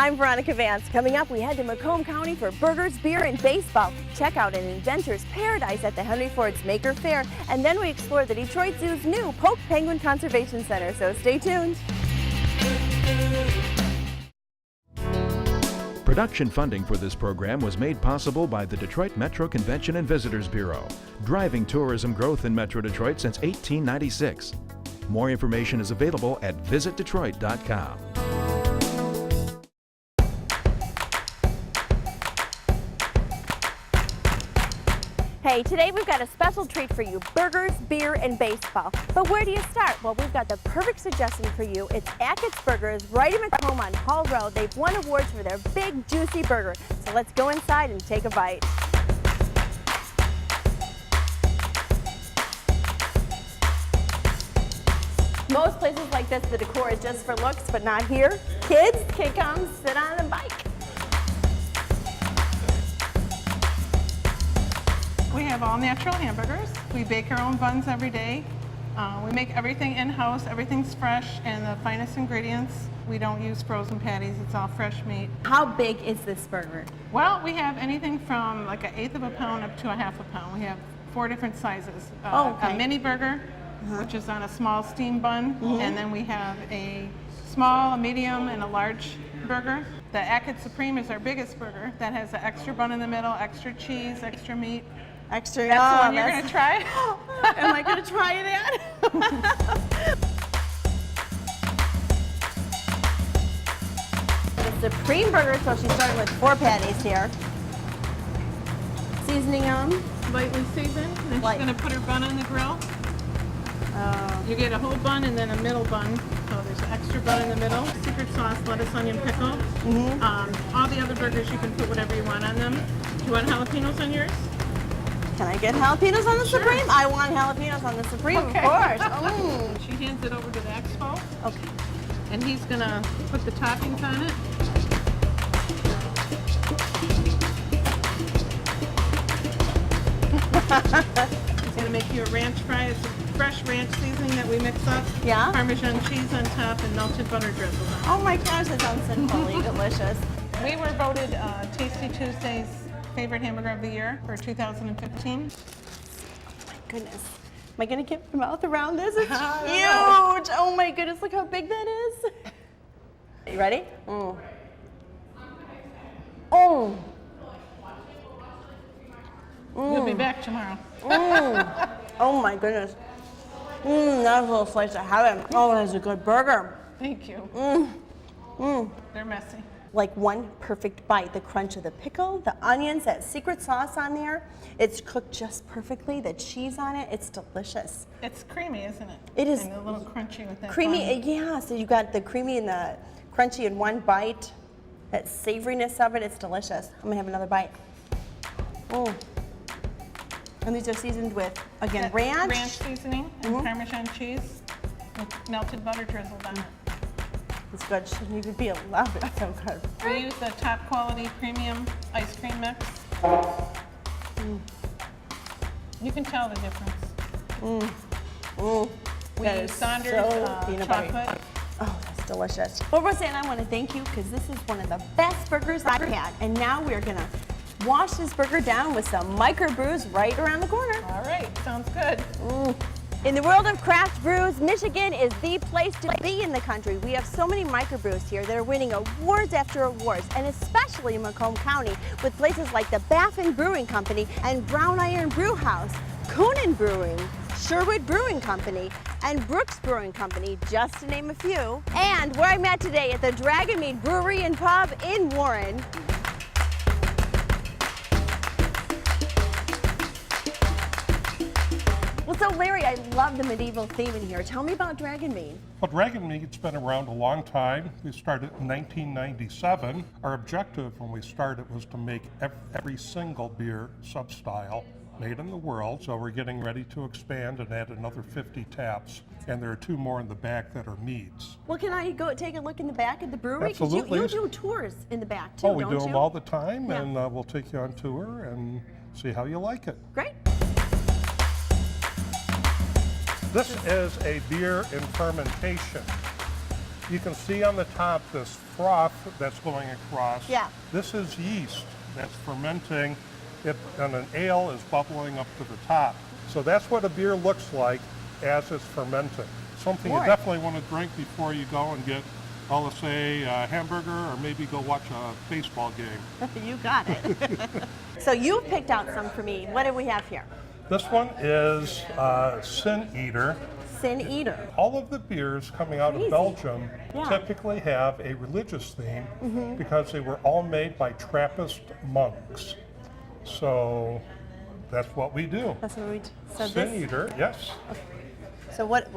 I'm Veronica Vance. Coming up, we head to Macomb County for burgers, beer, and baseball. Check out an inventor's paradise at the Henry Ford's Maker Faire, and then we explore the Detroit Zoo's new Polk Penguin Conservation Center, so stay tuned. Production funding for this program was made possible by the Detroit Metro Convention and Visitors Bureau, driving tourism growth in Metro Detroit since 1896. More information is available at visitdetroit.com. Hey, today we've got a special treat for you, burgers, beer, and baseball. But where do you start? Well, we've got the perfect suggestion for you. It's Ackett's Burgers right in Macomb on Hall Road. They've won awards for their big, juicy burger. So let's go inside and take a bite. Most places like this, the decor is just for looks, but not here. Kids can come sit on a bike. We have all natural hamburgers. We bake our own buns every day. We make everything in-house, everything's fresh and the finest ingredients. We don't use frozen patties, it's all fresh meat. How big is this burger? Well, we have anything from like 1/8 of a pound up to 1/2 a pound. We have 4 different sizes. A mini burger, which is on a small steam bun, and then we have a small, a medium, and a large burger. The Ackett's Supreme is our biggest burger. That has an extra bun in the middle, extra cheese, extra meat. Extra. That's the one you're going to try? Am I going to try it at? The Supreme burger, so she's starting with 4 patties here. Seasoning them. Lightly seasoned. Then she's going to put her bun on the grill. You get a whole bun and then a middle bun. So there's an extra bun in the middle. Secret sauce, lettuce, onion, pickle. All the other burgers, you can put whatever you want on them. Do you want jalapenos on yours? Can I get jalapenos on the Supreme? I want jalapenos on the Supreme, Okay. of course. Oh. She hands it over to the expo. Okay. And he's going to put the toppings on it. He's going to make you a ranch fry. It's a fresh ranch seasoning that we mix up. Yeah? Parmesan cheese on top and melted butter drizzle on it. Oh my gosh, that sounds sinfully delicious. We were voted Tasty Tuesday's favorite hamburger of the year for 2015. Oh my goodness. Am I going to get my mouth around this? It's huge. Oh my goodness, look how big that is. You ready? Oh. You'll be back tomorrow. Oh my goodness. That's a little slice of heaven. Oh, that's a good burger. Thank you. They're messy. Like one perfect bite. The crunch of the pickle, the onions, that secret sauce on there. It's cooked just perfectly. The cheese on it, it's delicious. It's creamy, isn't it? It is. And a little crunchy with that Creamy, bun. yeah. So you got the creamy and the crunchy in one bite. That savoriness of it, it's delicious. I'm gonna have another bite. And these are seasoned with, again, ranch. Ranch seasoning and Parmesan cheese with melted butter drizzled on it. It's good. Shouldn't even be allowed. It's so good. We use the top quality premium ice cream mix. You can tell the difference. We use Saunders chocolate. Oh, that's delicious. Well, Roseanne, I want to thank you because this is one of the best burgers I've ever had. And now we're going to wash this burger down with some microbrews right around the corner. All right, sounds good. In the world of craft brews, Michigan is the place to be in the country. We have so many microbrews here that are winning awards after awards, and especially in Macomb County with places like the Baffin Brewing Company and Brown Iron Brew House, Coonan Brewing, Sherwood Brewing Company, and Brooks Brewing Company, just to name a few. And where I'm at today at the Dragon Mead Brewery and Pub in Warren. Well, so Larry, I love the medieval theme in here. Tell me about Dragon Mead. Well, Dragon Mead's been around a long time. We started in 1997. Our objective when we started was to make every single beer sub-style made in the world. So we're getting ready to expand and add another 50 taps. And there are 2 more in the back that are meads. Well, can I go take a look in the back of the brewery? Absolutely. You do tours in the back too, Oh, we don't do you? them all the time, Yeah. and we'll take you on tour and see how you like it. Great. This is a beer in fermentation. You can see on the top this froth that's going across, Yeah. this is yeast that's fermenting, and an ale is bubbling up to the top. So that's what a beer looks like as it's fermenting. Something you definitely want to drink before you go and get, let's say, a hamburger or maybe go watch a baseball game. You got it. So you've picked out some for me. What do we have here? This one is Sin Eater. Sin Eater. All of the beers coming out of Belgium typically have a religious theme because they were all made by Trappist monks. So that's what we do. That's what we do. So Sin Eater, yes. Okay. So what?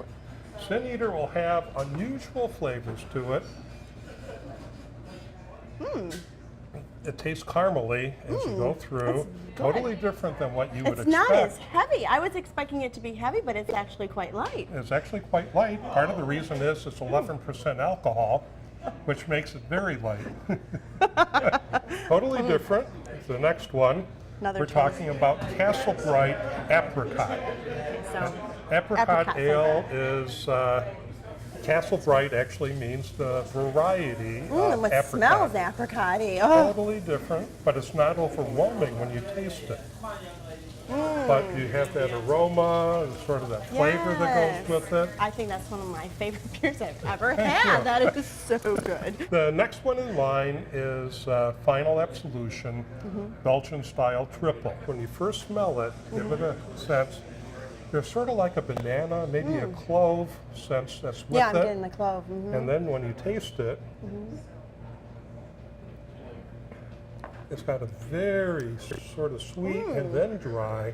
Sin Eater will have unusual flavors to it. It tastes caramely as you go through. Totally different than what you would expect. It's not as heavy. I was expecting it to be heavy, but it's actually quite light. It's actually quite light. Part of the reason is it's 11% alcohol, which makes it very light. Totally different. The next one, we're talking about Castle Bright Apricot. So, Apricot ale is, Castle Bright actually means the variety of it apricot. smells apricot-y. Oh. Totally different, but it's not overwhelming when you taste it. But you have that aroma and sort of that flavor that goes with it. I think that's one of my favorite beers I've ever had. That is so good. The next one in line is Final Absolution, Belgian style triple. When you first smell it, give it a sense. There's sort of like a banana, maybe a clove sense that's with it. Yeah, I'm getting the clove. And then when you taste it, it's got a very sort of sweet and then dry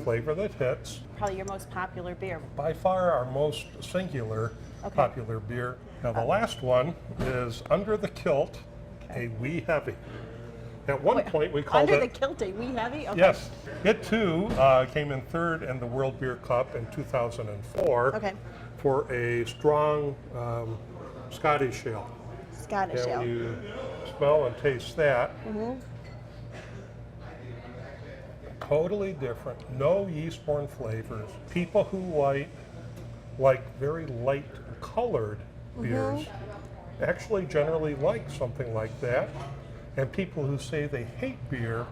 flavor that hits. Probably your most popular beer. By far our most singular popular beer. Now the last one is Under the Kilt, a wee heavy. At one point we called Under it... the Kilt, a wee heavy? Okay. Yes. It too came in third in the World Beer Cup in 2004 for a strong Scottish ale. Scottish ale. When you smell and taste that, totally different. No yeast-borne flavors. People who like very light colored beers actually generally like something like that. And people who say they hate beer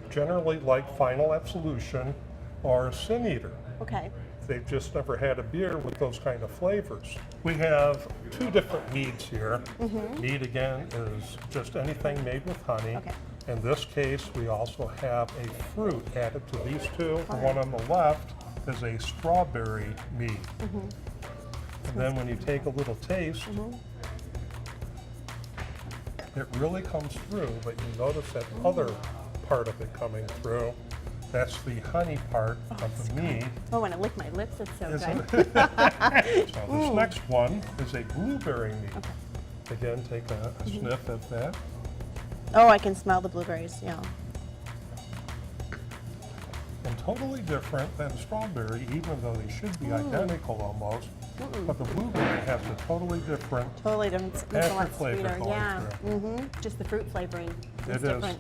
generally like Final Absolution or Sin Eater. Okay. They've just never had a beer with those kind of flavors. We have two different meads here. Mead, again, is just anything made with honey. In this case, we also have a fruit added to these two. The one on the left is a strawberry mead. And then when you take a little taste, it really comes through, but you notice that other part of it coming through. That's the honey part of the mead. Oh, when I lick my lips, it's so Isn't good. So this next one is a blueberry mead. Again, take a sniff of that. Oh, I can smell the blueberries, yeah. And totally different than strawberry, even though they should be identical almost. But the blueberry has a totally different It's a lot flavor sweeter, going yeah. through. Just the fruit flavoring is It is. different.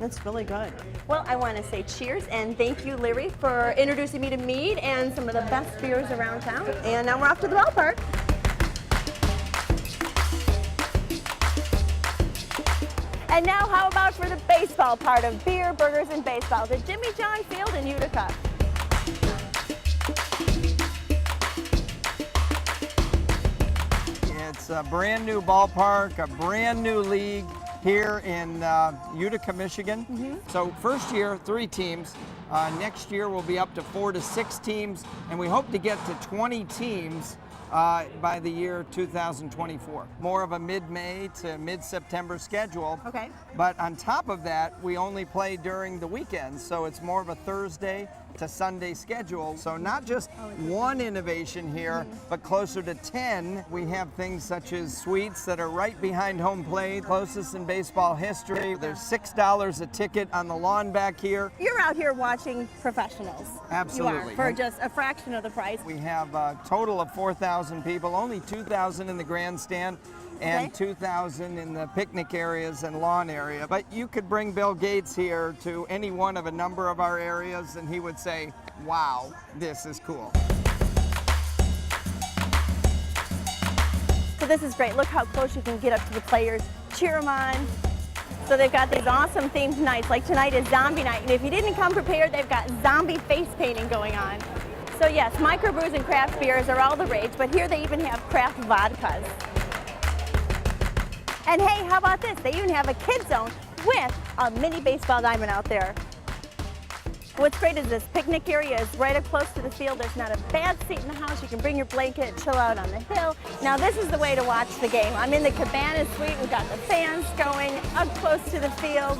It's really good. Well, I want to say cheers and thank you, Larry, for introducing me to mead and some of the best beers around town. And now we're off to the ballpark. And now how about for the baseball part of Beer, Burgers, and Baseball, the Jimmy John Field in Utica. It's a brand new ballpark, a brand new league here in Utica, Michigan. So first year, 3 teams. Next year we'll be up to 4 to 6 teams, and we hope to get to 20 teams by the year 2024. More of a mid-May to mid-September schedule. Okay. But on top of that, we only play during the weekends, so it's more of a Thursday to Sunday schedule. So not just one innovation here, but closer to 10. We have things such as suites that are right behind home plate, closest in baseball history. There's $6 a ticket on the lawn back here. You're out here watching professionals. Absolutely. You are, for just a fraction of the price. We have a total of 4,000 people, only 2,000 in the grandstand, and 2,000 in the picnic areas and lawn area. But you could bring Bill Gates here to any one of a number of our areas and he would say, wow, this is cool. So this is great. Look how close you can get up to the players, cheer them on. So they've got these awesome themed nights, like tonight is zombie night, and if you didn't come prepared, they've got zombie face painting going on. So yes, microbrews and craft beers are all the rage, but here they even have craft vodkas. And hey, how about this? They even have a kid zone with a mini baseball diamond out there. What's great is this picnic area is right up close to the field. There's not a bad seat in the house. You can bring your blanket, chill out on the hill. Now this is the way to watch the game. I'm in the cabana suite. We've got the fans going up close to the field.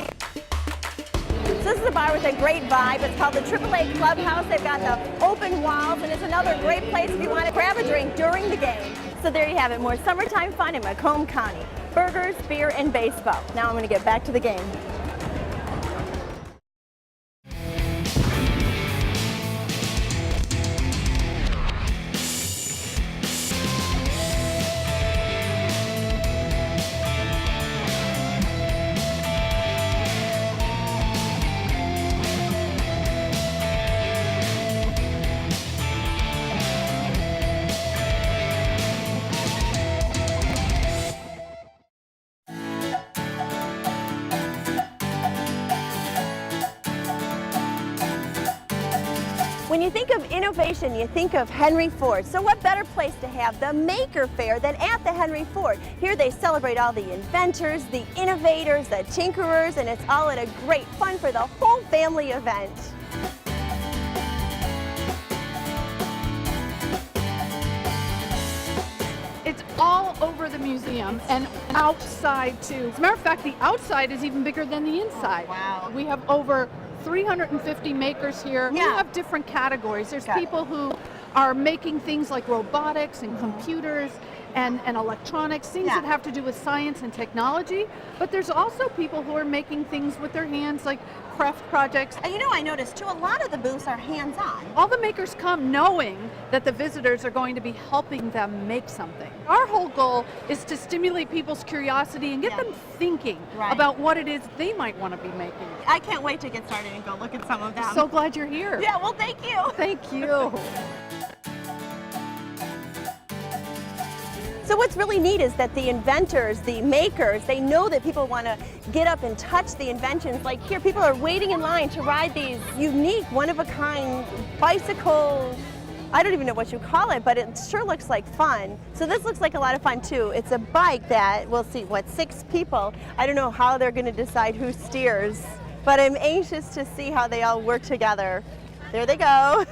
So this is a bar with a great vibe. It's called the AAA Clubhouse. They've got the open walls, and it's another great place if you want to grab a drink during the game. So there you have it, more summertime fun in Macomb County. Burgers, beer, and baseball. Now I'm going to get back to the game. When you think of innovation, you think of Henry Ford. So what better place to have the Maker Faire than at the Henry Ford? Here they celebrate all the inventors, the innovators, the tinkerers, and it's all at a great fun for the whole family event. It's all over the museum and outside too. As a matter of fact, the outside is even bigger than the inside. Wow. We have over 350 makers here. Yeah. We have different categories. There's people who are making things like robotics and computers and electronics, things that have to do with science and technology. But there's also people who are making things with their hands, like craft projects. And you know, I noticed too, a lot of the booths are hands-on. All the makers come knowing that the visitors are going to be helping them make something. Our whole goal is to stimulate people's curiosity and get them thinking about what it is they might want to be making. I can't wait to get started and go look at some of them. So glad you're here. Yeah, well, thank you. Thank you. So what's really neat is that the inventors, the makers, they know that people want to get up and touch the inventions. Like here, people are waiting in line to ride these unique, one-of-a-kind bicycle. I don't even know what you call it, but it sure looks like fun. So this looks like a lot of fun too. It's a bike that, we'll see, 6 people. I don't know how they're going to decide who steers, but I'm anxious to see how they all work together. There they go.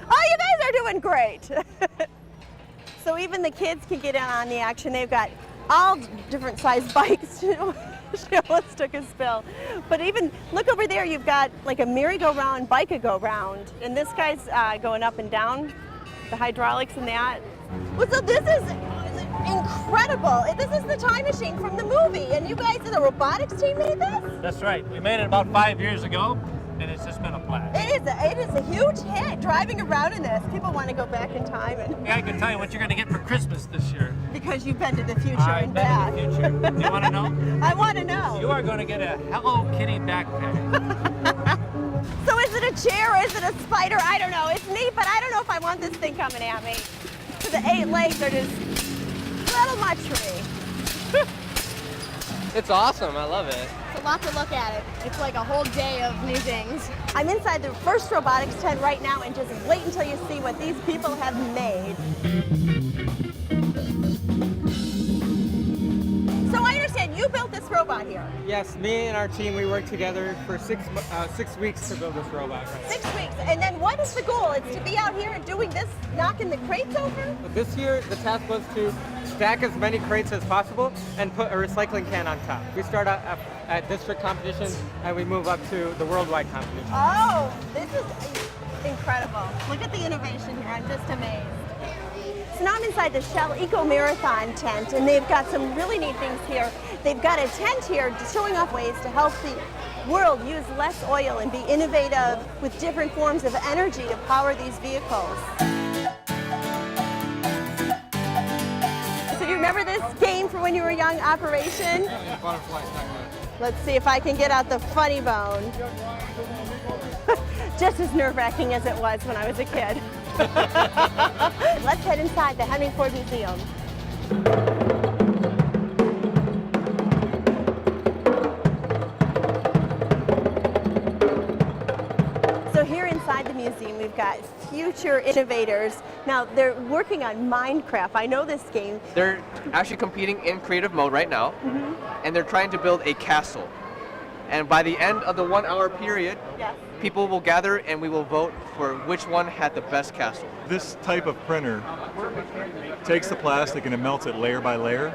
Oh, you guys are doing great. So even the kids can get in on the action. They've got all different size bikes. She almost took a spill. But even, look over there, you've got like a merry-go-round, bike-a-go-round. And this guy's going up and down, the hydraulics and that. Well, so this is incredible. This is the time machine from the movie. And you guys, the robotics team made this? That's right. We made it about 5 years ago. And it's just been a blast. It is a huge hit, driving around in this. People want to go back in time. And Yeah, I can tell you what you're going to get for Christmas this year. Because you've been to the future I've and been back. to the future. Do you want to know? I want to know. You are going to get a Hello Kitty backpack. So is it a chair or is it a spider? I don't know. It's neat, but I don't know if I want this thing coming at me. So the 8 legs are just a little much for me. It's awesome. I love it. It's a lot to look at it. It's like a whole day of new things. I'm inside the first robotics tent right now, and just wait until you see what these people have made. So I understand you built this robot here. Yes, me and our team, we worked together for 6 weeks to build this robot. 6 weeks. And then what is the goal? It's to be out here and doing this, knocking the crates over? But this year, the task was to stack as many crates as possible and put a recycling can on top. We start out at district competition and we move up to the worldwide competition. Oh, this is incredible. Look at the innovation here. I'm just amazed. So now I'm inside the Shell Eco Marathon tent, and they've got some really neat things here. They've got a tent here showing off ways to help the world use less oil and be innovative with different forms of energy to power these vehicles. So do you remember this game from when you were young, Operation? Yeah, butterfly stack. Let's see if I can get out the funny bone. Just as nerve-wracking as it was when I was a kid. Let's head inside the Henry Ford Museum. So here inside the museum, we've got future innovators. Now, they're working on Minecraft. I know this game. They're actually competing in creative mode right now, and they're trying to build a castle. And by the end of the 1 hour period, people will gather and we will vote for which one had the best castle. This type of printer takes the plastic and it melts it layer by layer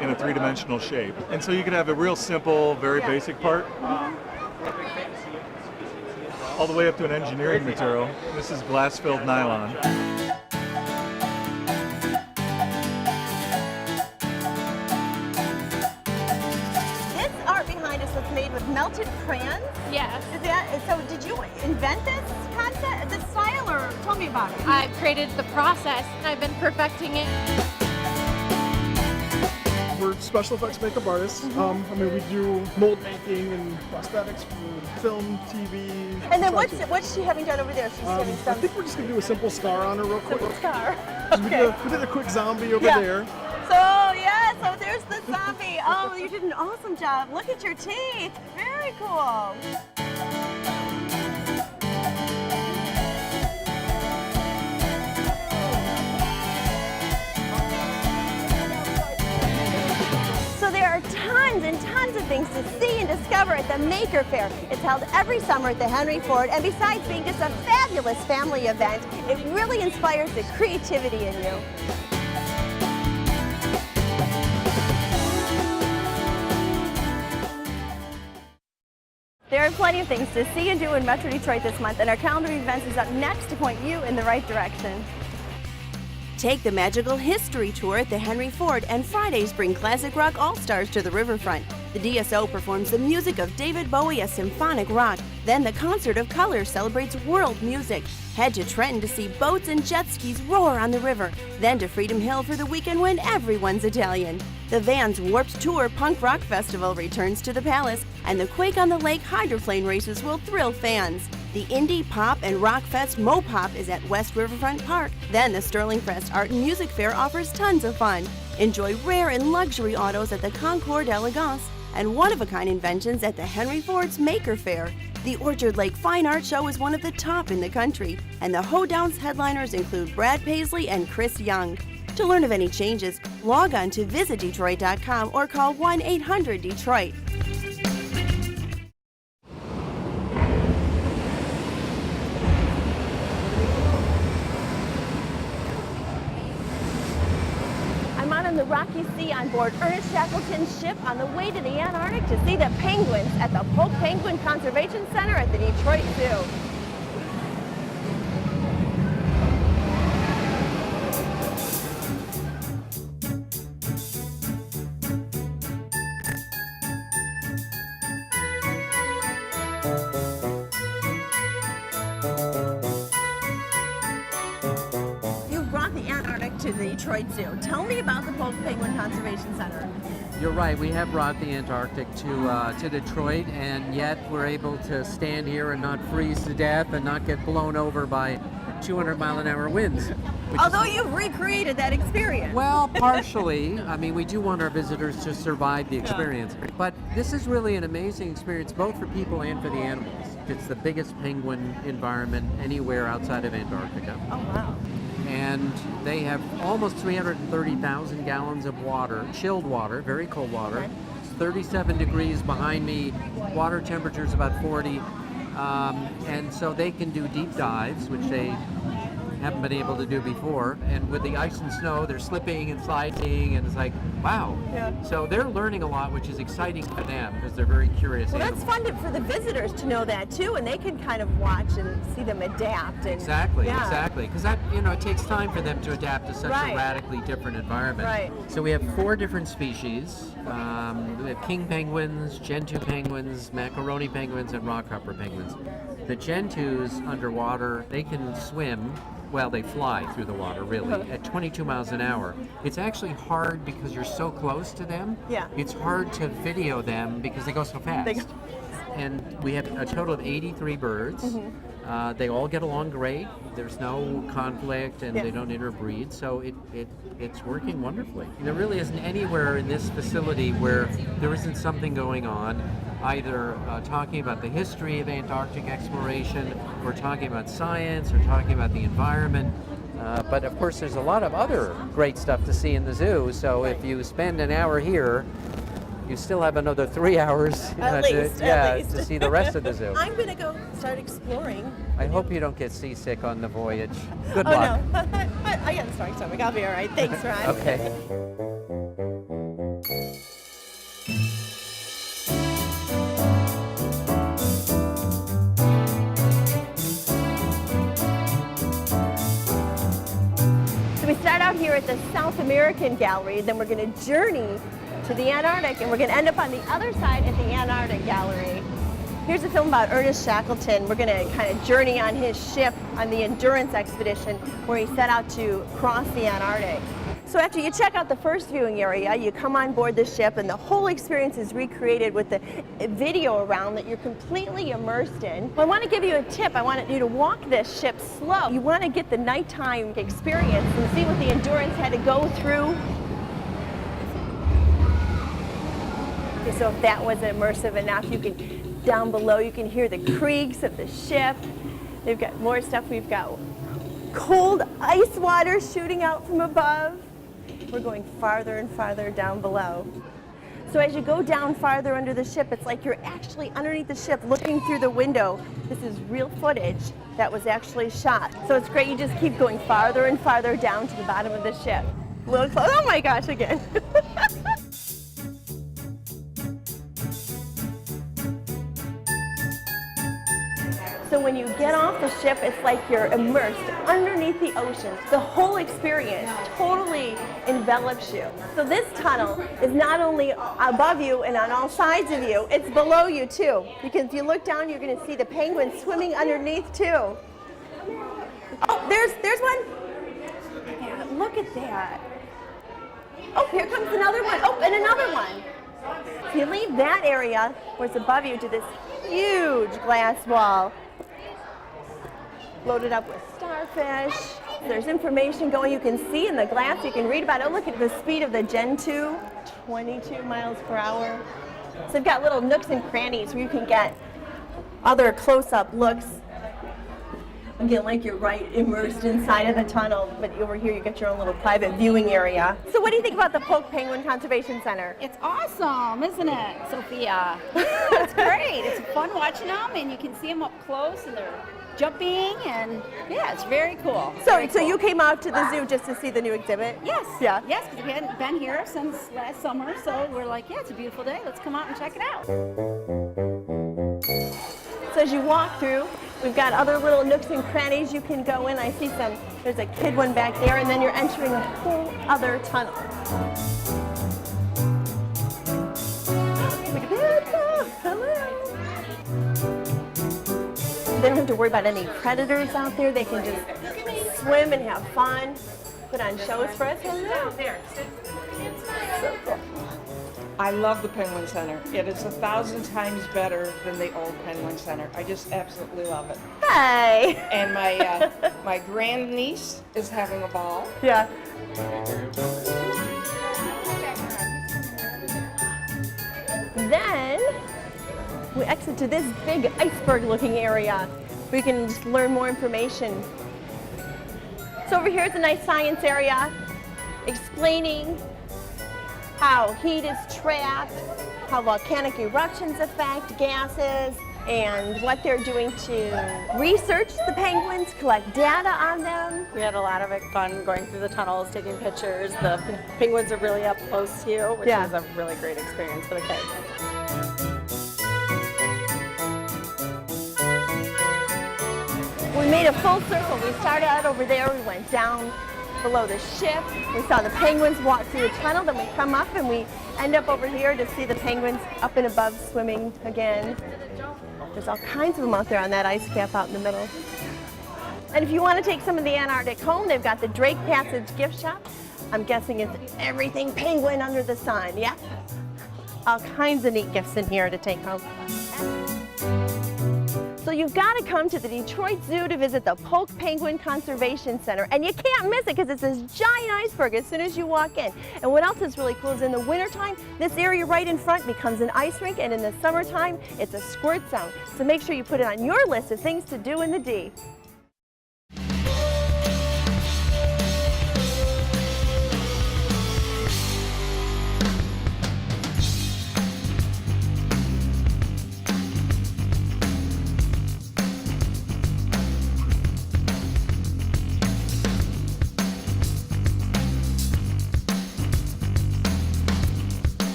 in a three-dimensional shape. And so you can have a real simple, very basic part, all the way up to an engineering material. This is glass-filled nylon. This art behind us was made with melted crayons? Yes. So did you invent this concept, this style, or tell me about it? I've created the process and I've been perfecting it. We're special effects makeup artists. I mean, we do mold making and prosthetics for film, TV. And then what's she having done over there? She's having some. I think we're just gonna do a simple scar on her real quick. Simple scar. Okay. We did a quick zombie over there. So there's the zombie. Oh, you did an awesome job. Look at your teeth. Very cool. So there are tons and tons of things to see and discover at the Maker Faire. It's held every summer at the Henry Ford, and besides being just a fabulous family event, it really inspires the creativity in you. There are plenty of things to see and do in Metro Detroit this month, and our calendar of events is up next to point you in the right direction. Take the magical history tour at the Henry Ford, and Fridays bring classic rock all-stars to the riverfront. The DSO performs the music of David Bowie as symphonic rock. Then the Concert of Colors celebrates world music. Head to Trenton to see boats and jet skis roar on the river. Then to Freedom Hill for the weekend when everyone's Italian. The Vans Warped Tour Punk Rock Festival returns to the Palace, and the Quake on the Lake hydroplane races will thrill fans. The Indie Pop and Rock Fest Mopop is at West Riverfront Park. Then the Sterling Fest Art and Music Fair offers tons of fun. Enjoy rare and luxury autos at the Concours d'Elegance and one-of-a-kind inventions at the Henry Ford's Maker Faire. The Orchard Lake Fine Art Show is one of the top in the country, and the Hoedown's headliners include Brad Paisley and Chris Young. To learn of any changes, log on to visitdetroit.com or call 1-800-DETROIT. I'm out on the Rocky Sea on board Ernest Shackleton's ship on the way to the Antarctic to see the penguins at the Polk Penguin Conservation Center at the Detroit Zoo. To the Detroit Zoo. Tell me about the Polk Penguin Conservation Center. You're right, we have brought the Antarctic to Detroit, and yet we're able to stand here and not freeze to death and not get blown over by 200-mile-an-hour winds. Although you've recreated that experience. Well, partially. I mean, we do want our visitors to survive the experience. But this is really an amazing experience, both for people and for the animals. It's the biggest penguin environment anywhere outside of Antarctica. Oh, wow. And they have almost 330,000 gallons of water, chilled water, very cold water. Okay. It's 37 degrees behind me, water temperature is about 40. And so they can do deep dives, which they haven't been able to do before. And with the ice and snow, they're slipping and sliding, and it's like, wow. Yeah. So they're learning a lot, which is exciting for them because they're very curious animals. That's fun for the visitors to know that too, and they can kind of watch and see them adapt. And, exactly, yeah. exactly. Because that, it takes time for them to adapt to such a radically different environment. Right. So we have 4 different species. We have king penguins, Gentoo penguins, macaroni penguins, and rockhopper penguins. The Gentoos underwater, they can swim. Well, they fly through the water, really, at 22 miles an hour. It's actually hard because you're so close to them. Yeah. It's hard to video them because they go so fast. And we have a total of 83 birds. They all get along great. There's no conflict, and they don't interbreed, so it's working wonderfully. There really isn't anywhere in this facility where there isn't something going on, either talking about the history of Antarctic exploration, or talking about science, or talking about the environment. But of course, there's a lot of other great stuff to see in the zoo, so if you spend an hour here, you still have another 3 hours at least. to see the rest of the zoo. I'm going to go start exploring. I hope you don't get seasick on the voyage. Good luck. Oh, no. I got a strong stomach. I'll be all right. Thanks, Ron. Okay. So we start out here at the South American Gallery, then we're going to journey to the Antarctic, and we're going to end up on the other side at the Antarctic Gallery. Here's a film about Ernest Shackleton. We're going to kind of journey on his ship on the Endurance expedition where he set out to cross the Antarctic. So after you check out the first viewing area, you come on board the ship, and the whole experience is recreated with the video around that you're completely immersed in. Well, I want to give you a tip. I want you to walk this ship slow. You want to get the nighttime experience and see what the Endurance had to go through. Okay, so if that wasn't immersive enough, you can, down below, you can hear the creaks of the ship. They've got more stuff. We've got cold ice water shooting out from above. We're going farther and farther down below. So as you go down farther under the ship, it's like you're actually underneath the ship looking through the window. This is real footage that was actually shot. So it's great, you just keep going farther and farther down to the bottom of the ship. A little close, oh my gosh, again. So when you get off the ship, it's like you're immersed underneath the ocean. The whole experience totally envelops you. So this tunnel is not only above you and on all sides of you, it's below you too. Because if you look down, you're going to see the penguins swimming underneath too. Oh, there's one. Yeah, look at that. Oh, here comes another one. Oh, and another one. So you leave that area where it's above you to this huge glass wall. Loaded up with starfish. There's information going. You can see in the glass. You can read about it. Oh, look at the speed of the Gen 2, 22 miles per hour. So they've got little nooks and crannies where you can get other close-up looks. Again, like you're right immersed inside of the tunnel, but over here you get your own little private viewing area. So what do you think about the Polk Penguin Conservation Center? It's awesome, isn't it, Sophia? It's great. It's fun watching them, and you can see them up close, and they're jumping, and yeah, it's very cool. So you came out to the zoo just to see the new exhibit? Yes. Yeah. Yes, because we hadn't been here since last summer, so we're like, yeah, it's a beautiful day. Let's come out and check it out. So as you walk through, we've got other little nooks and crannies you can go in. I see there's a kid one back there, and then you're entering a whole other tunnel. Look at that. Hello. They don't have to worry about any predators out there. They can just swim and have fun, put on shows for us. Hello. So cool. I love the Penguin Center. It is 1,000 times better than the old Penguin Center. I just absolutely love it. Hey! And my my grandniece is having a ball. Yeah. Then we exit to this big iceberg-looking area where you can just learn more information. So over here is a nice science area explaining how heat is trapped, how volcanic eruptions affect gases, and what they're doing to research the penguins, collect data on them. We had a lot of fun going through the tunnels, taking pictures. The penguins are really up close to you, which is a really great experience for the kids. We made a full circle. We started out over there, we went down below the ship. We saw the penguins walk through the tunnel, then we come up and we end up over here to see the penguins up and above swimming again. There's all kinds of them out there on that ice cap out in the middle. And if you want to take some of the Antarctic home, they've got the Drake Passage gift shop. I'm guessing it's everything penguin under the sun, yeah? All kinds of neat gifts in here to take home. So you've got to come to the Detroit Zoo to visit the Polk Penguin Conservation Center. And you can't miss it because it's this giant iceberg as soon as you walk in. And what else is really cool is in the wintertime, this area right in front becomes an ice rink, and in the summertime, it's a squirt zone. So make sure you put it on your list of things to do in the D.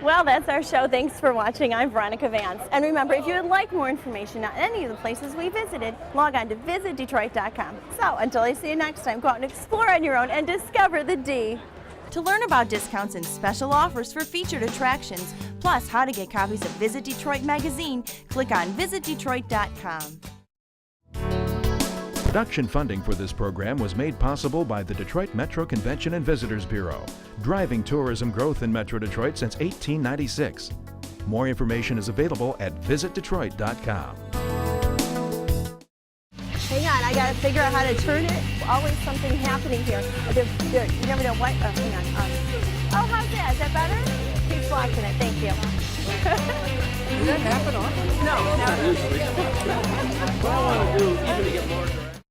Well, that's our show. Thanks for watching. I'm Veronica Vance. And remember, if you would like more information on any of the places we visited, log on to visitdetroit.com. So until I see you next time, go out and explore on your own and discover the D. To learn about discounts and special offers for featured attractions, plus how to get copies of Visit Detroit magazine, click on visitdetroit.com. Production funding for this program was made possible by the Detroit Metro Convention and Visitors Bureau, driving tourism growth in Metro Detroit since 1896. More information is available at visitdetroit.com. Hang on, I gotta figure out how to turn it. Always something happening here. You never know what. Oh, hang on. Oh, how's that? Is that better? Keep watching it. Thank you. Does that happen often? No, never. What I want to do, even to get more direct.